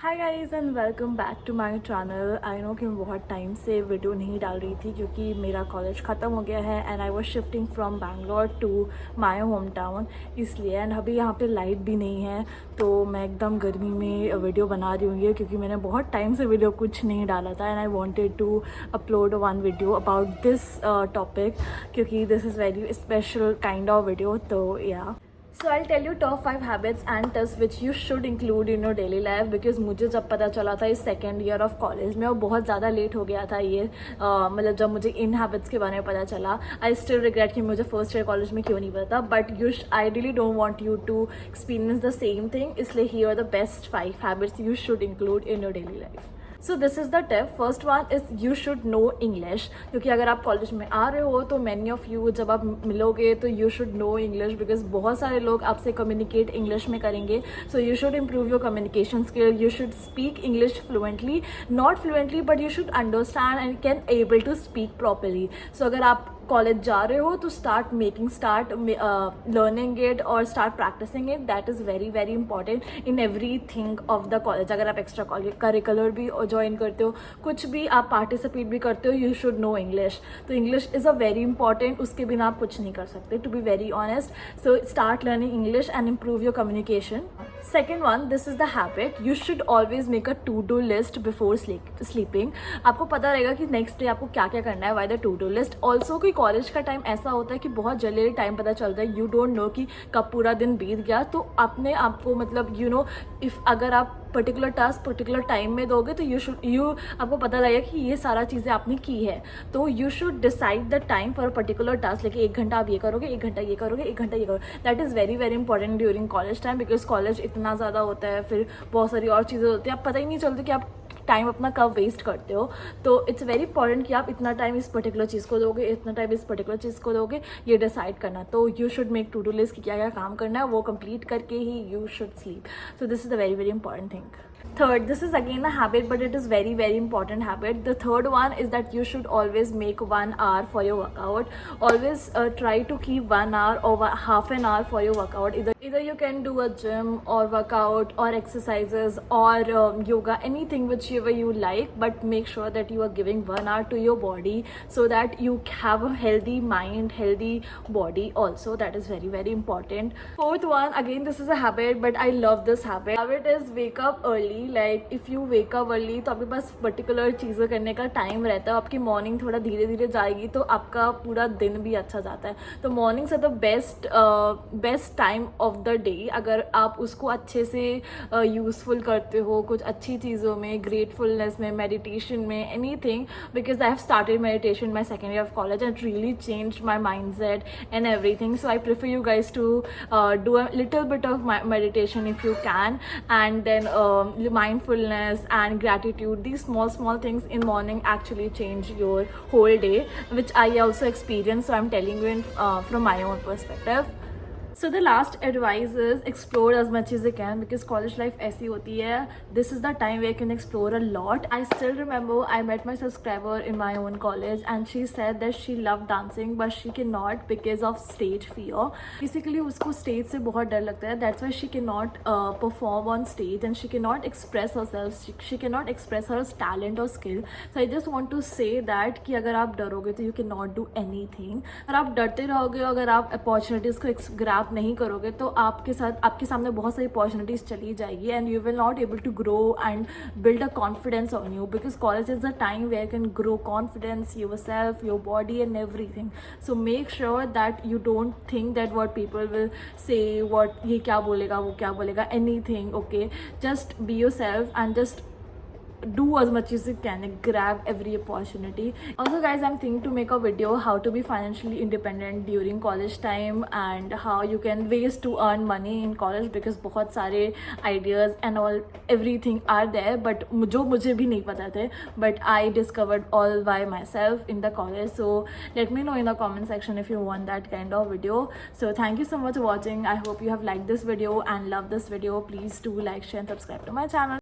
Hi guys and welcome back to my channel. I know कि मैं बहुत time से वीडियो नहीं डाल रही थी क्योंकि मेरा कॉलेज ख़त्म हो गया है and I was shifting from Bangalore to my home town, इसलिए एंड अभी यहाँ पे लाइट भी नहीं है तो मैं एकदम गर्मी में वीडियो बना रही हूँ ये, क्योंकि मैंने बहुत टाइम से वीडियो कुछ नहीं डाला था and I wanted to upload one video about this topic क्योंकि this is very special kind of video. तो या So I'll tell you top 5 habits and tips which you should include in your daily life because मुझे जब पता चला था इस second year of college में, और बहुत ज़्यादा लेट हो गया था ये मतलब जब मुझे इन हैबिट्स के बारे में पता चला। आई स्टिल रिग्रेट कि मुझे फर्स्ट ईयर कॉलेज में क्यों नहीं पता, but I really don't want you to experience the same thing, इसलिए here are the best 5 habits you should include in your daily life. So this is the tip. First one is you should know English, क्योंकि अगर आप college में आ रहे हो तो many of you जब आप मिलोगे तो you should know English because बहुत सारे लोग आपसे कम्युनिकेट इंग्लिश में करेंगे। So you should improve your communication skill, you should speak English fluently, not fluently but you should understand and can able to speak properly. So अगर आप college जा रहे हो तो स्टार्ट लर्निंग इट और start practising it. That is very very important in everything of the college. अगर आप extra curricular भी ज्वाइन करते हो, कुछ भी आप पार्टिसिपेट भी करते हो, यू शुड नो इंग्लिश। तो English is a very important, उसके बिना आप कुछ नहीं कर सकते, to be very honest. So start learning English and improve your communication. Second one, this is the habit, you should always make a to do list before sleeping. आपको पता रहेगा कि नेक्स्ट डे आपको क्या क्या करना है, why the two do list. Also कि कॉलेज का टाइम ऐसा होता है कि बहुत जल्दी टाइम पता चलता है, यू डोंट नो कि कब पूरा दिन बीत गया। तो अपने आपको मतलब इफ़ अगर आप पर्टिकुलर टास्क पर्टिकुलर टाइम में दोगे तो आपको पता लगेगा कि ये सारा चीज़ें आपने की है। तो you should decide the time for a particular task, लेकिन 1 घंटा आप ये करोगे, 1 घंटा ये करोगे, 1 घंटा ये करोगे। That is very very important during college time because college इतना ज़्यादा होता है, फिर बहुत सारी और चीज़ें होती हैं, आप पता ही नहीं चलती कि आप टाइम अपना कब वेस्ट करते हो। तो इट्स वेरी इंपॉर्टेंट कि आप इतना टाइम इस पर्टिकुलर चीज़ को दोगे, इतना टाइम इस पर्टिकुलर चीज़ को दोगे, ये डिसाइड करना। तो you should make to do list कि क्या क्या काम करना है, वो कंप्लीट करके ही you should sleep. So this is the very very important thing. Third, this is again a habit, but it is very very important habit. The third one is that you should always make 1 hour for your workout. Always try to keep 1 hour or half an hour for your workout. Either you can do a gym or workout or exercises or yoga, anything whichever you like, but make sure that you are giving 1 hour to your body so that you have a healthy mind, healthy body also. That is very very important. Fourth one, again this is a habit, but I love this habit. Habit is wake up early. Like if you wake up early तो आपके पास particular चीज़ें करने का time रहता है, आपकी morning थोड़ा धीरे धीरे जाएगी तो आपका पूरा दिन भी अच्छा जाता है। तो mornings are the best time of the day अगर आप उसको अच्छे से यूज़फुल करते हो कुछ अच्छी चीज़ों में, ग्रेटफुलनेस में, मेडिटेशन में, any thing. Because I have started meditation my second year of college and really change my mind set and everything. So I prefer you guys to do a little bit of meditation if you can, and then mindfulness and gratitude. These small things in morning actually change your whole day, which I also experience. So I'm telling you from my own perspective. So the last advice is explore as much as you can because college life ऐसी होती है. This is the time where you can explore a lot. I still remember I met my subscriber in my own college and she said that she loved dancing but she cannot because of stage fear. Basically उसको stage से बहुत डर लगता है. That's why she cannot perform on stage and she cannot express herself. She cannot express her talent or skill. So I just want to say that कि अगर आप डरोगे तो you cannot do anything. अगर आप डरते रहोगे, अगर आप opportunities को grab नहीं करोगे तो आपके सामने बहुत सारी अपॉर्चुनिटीज चली जाएगी and you will not able to grow and build a confidence on you because college is the time where can grow confidence, yourself, your body and everything. So make sure that you don't think that what people will say, what ये क्या बोलेगा, वो क्या बोलेगा, anything. Okay, just be yourself and just do as much as you can, grab every opportunity. Also guys, I'm thinking to make a video how to be financially independent during college time and how you can ways to earn money in college because बहुत सारे ideas and all everything are there but जो मुझे भी नहीं पता थे, but I discovered all by myself in the college. So let me know in the comment section if you want that kind of video. So thank you so much for watching. I hope you have liked this video and loved this video. Please do like, share and subscribe to my channel.